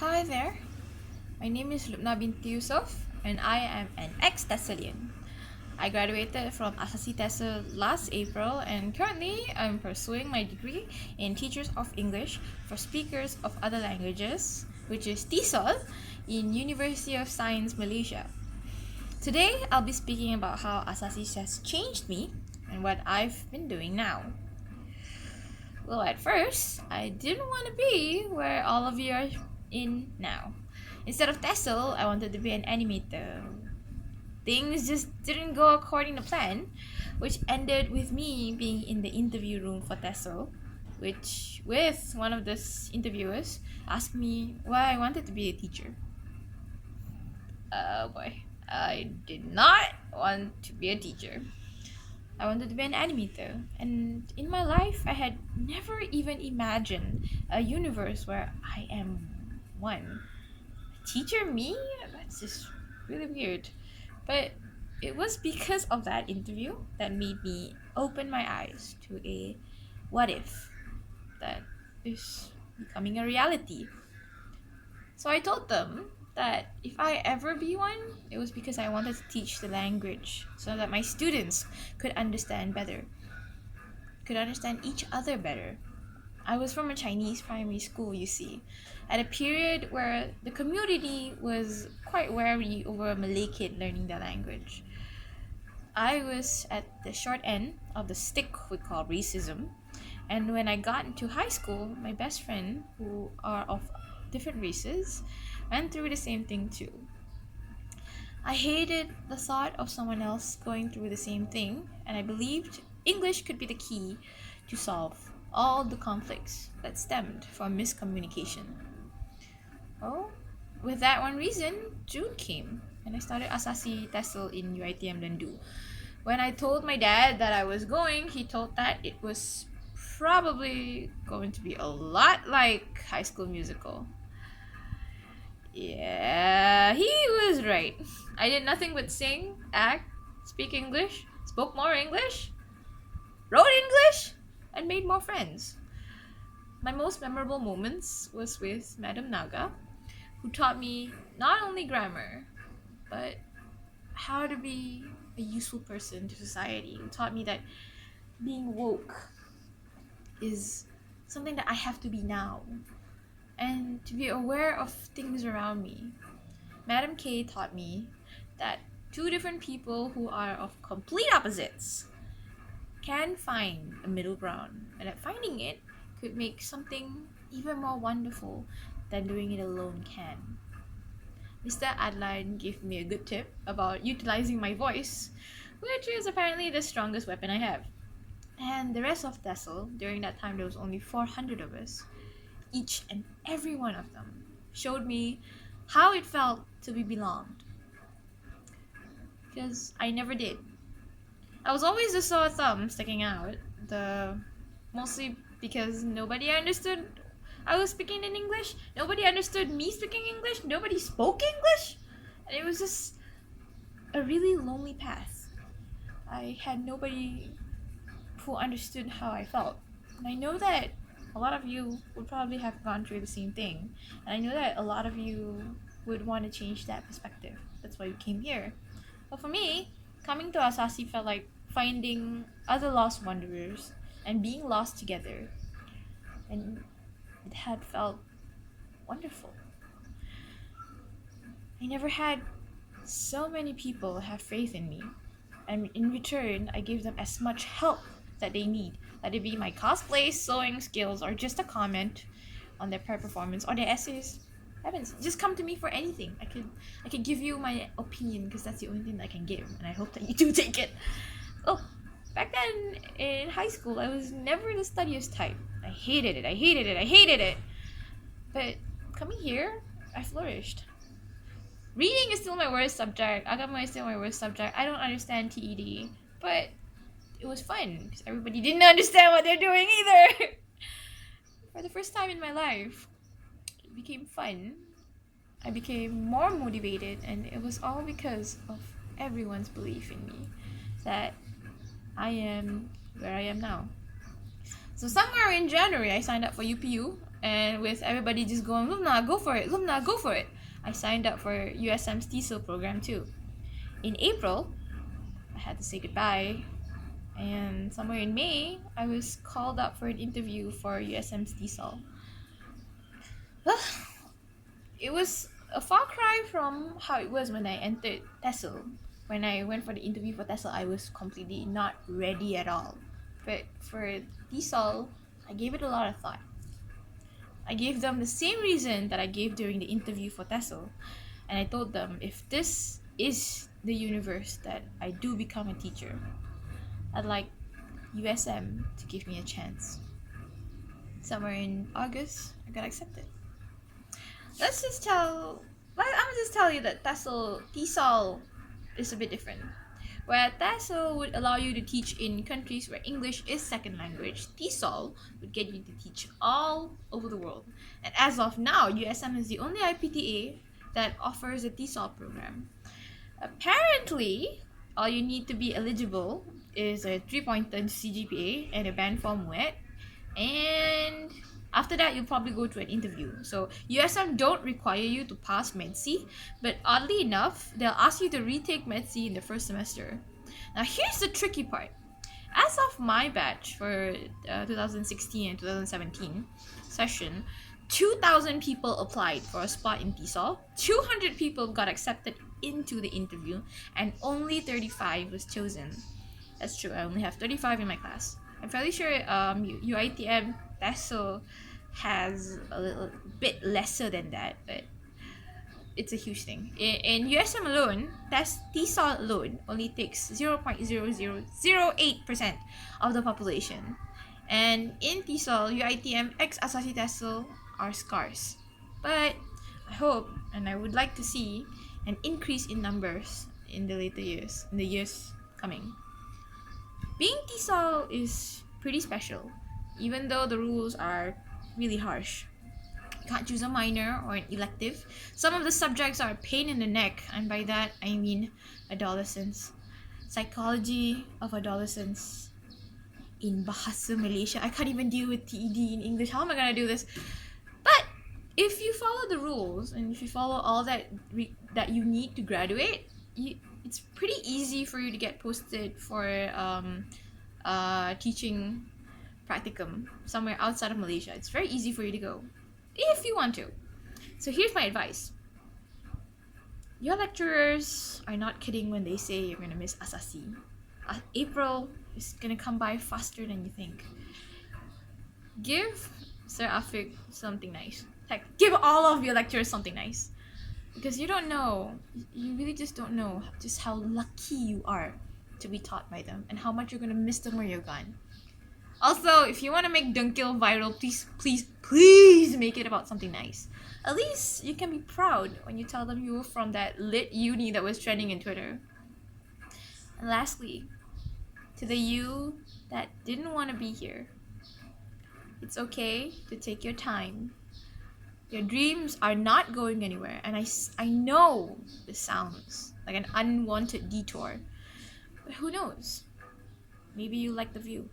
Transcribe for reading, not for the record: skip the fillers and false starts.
Hi there, my name is Lubna binti Yusuf and I am an ex-TESLian. I graduated from Asasi TESL last April and currently I'm pursuing my degree in Teachers of English for Speakers of Other Languages, which is TESOL, in University of Science Malaysia. Today I'll be speaking about how Asasi has changed me and what I've been doing now. Well, at first, I didn't want to be where all of you are in now. Instead of TESOL, I wanted to be an animator. Things just didn't go according to plan, which ended with me being in the interview room for TESOL, which with one of the interviewers asked me why I wanted to be a teacher. Oh boy, I did not want to be a teacher. I wanted to be an animator, and in my life, I had never even imagined a universe where I am one. Teacher me? That's just really weird. But it was because of that interview that made me open my eyes to a what if that is becoming a reality. So I told them that if I ever be one, it was because I wanted to teach the language so that my students could understand better, could understand each other better. I was from a Chinese primary school, you see, at a period where the community was quite wary over a Malay kid learning the language. I was at the short end of the stick we call racism, and when I got into high school, my best friend, who are of different races, went through the same thing too. I hated the thought of someone else going through the same thing, and I believed English could be the key to solve all the conflicts that stemmed from miscommunication. Oh, with that one reason, June came, and I started Asasi TESL in UiTM Landu. When I told my dad that I was going, he told that it was probably going to be a lot like High School Musical. Yeah, he was right. I did nothing but sing, act, speak English, spoke more English, wrote English, and made more friends. My most memorable moments was with Madam Naga, who taught me not only grammar, but how to be a useful person to society, who taught me that being woke is something that I have to be now, and to be aware of things around me. Madam K taught me that two different people who are of complete opposites can find a middle ground, and that finding it could make something even more wonderful than doing it alone can. Mr. Adline gave me a good tip about utilizing my voice, which is apparently the strongest weapon I have. And the rest of TESOL, during that time there was only 400 of us, each and every one of them showed me how it felt to be belonged. Because I never did. I was always the sore thumb sticking out, the mostly because nobody understood I was speaking in English, nobody understood me speaking English, nobody spoke English, and it was just a really lonely path. I had nobody who understood how I felt. And I know that a lot of you would probably have gone through the same thing. And I know that a lot of you would want to change that perspective. That's why you came here. But for me, coming to Asasi felt like finding other lost wanderers and being lost together. And it had felt wonderful. I never had so many people have faith in me. And in return, I give them as much help that they need. Let it be my cosplay, sewing skills, or just a comment on their prayer performance or their essays. Heavens, just come to me for anything. I could give you my opinion because that's the only thing that I can give, and I hope that you do take it. Oh, back then in high school, I was never the studiest type. I hated it. I hated it. I hated it. But coming here, I flourished. Reading is still my worst subject. Agama is still my worst subject. I don't understand TED, but it was fun because everybody didn't understand what they're doing either. For the first time in my life, it became fun. I became more motivated, and it was all because of everyone's belief in me that I am where I am now. So somewhere in January, I signed up for UPU. and with everybody just going, Lubna, go for it, Lubna, go for it, I signed up for USM's TESL program too. In April, I had to say goodbye, and somewhere in May, I was called up for an interview for USM's TESL. It was a far cry from how it was when I entered TESL. When I went for the interview for TESL, I was completely not ready at all. But for TESL, I gave it a lot of thought. I gave them the same reason that I gave during the interview for TESL. And I told them, if this is the universe that I do become a teacher, I'd like USM to give me a chance. Somewhere in August, I got accepted. I'm gonna just tell you that TESOL is a bit different. Where TESOL would allow you to teach in countries where English is second language, TESOL would get you to teach all over the world. And as of now, USM is the only IPTA that offers a TESOL program. Apparently, all you need to be eligible is a 3-point CGPA and a band form wet, and after that you'll probably go to an interview. So USM don't require you to pass MEDC, but oddly enough they'll ask you to retake MEDC in the first semester. Now here's the tricky part. As of my batch for 2016 and 2017 session, 2,000 people applied for a spot in TESOL, 200 people got accepted into the interview, and only 35 was chosen. That's true, I only have 35 in my class. I'm fairly sure UiTM TESOL has a little bit lesser than that, but it's a huge thing. In USM alone, TESOL alone only takes 0.0008% of the population. And in TESOL, UiTM x Asasi TESL are scarce. But I hope and I would like to see an increase in numbers in the later years, in the years coming. Being TESOL is pretty special, even though the rules are really harsh. You can't choose a minor or an elective. Some of the subjects are a pain in the neck, and by that I mean adolescence. Psychology of adolescence in Bahasa Malaysia. I can't even deal with TED in English. How am I gonna do this? But if you follow the rules and if you follow all that you need to graduate, it's pretty easy for you to get posted for teaching practicum somewhere outside of Malaysia. It's very easy for you to go if you want to. So here's my advice. Your lecturers are not kidding when they say you're gonna miss Asasi. April is gonna come by faster than you think. Give Sir Afik something nice. Heck, give all of your lecturers something nice. Because you don't know, you really just don't know just how lucky you are to be taught by them and how much you're gonna miss them when you're gone. Also, if you want to make Dunkil viral, please make it about something nice. At least you can be proud when you tell them you were from that lit uni that was trending in Twitter. And lastly, to the you that didn't want to be here, it's okay to take your time. Your dreams are not going anywhere, and I know this sounds like an unwanted detour, but who knows? Maybe you like the view.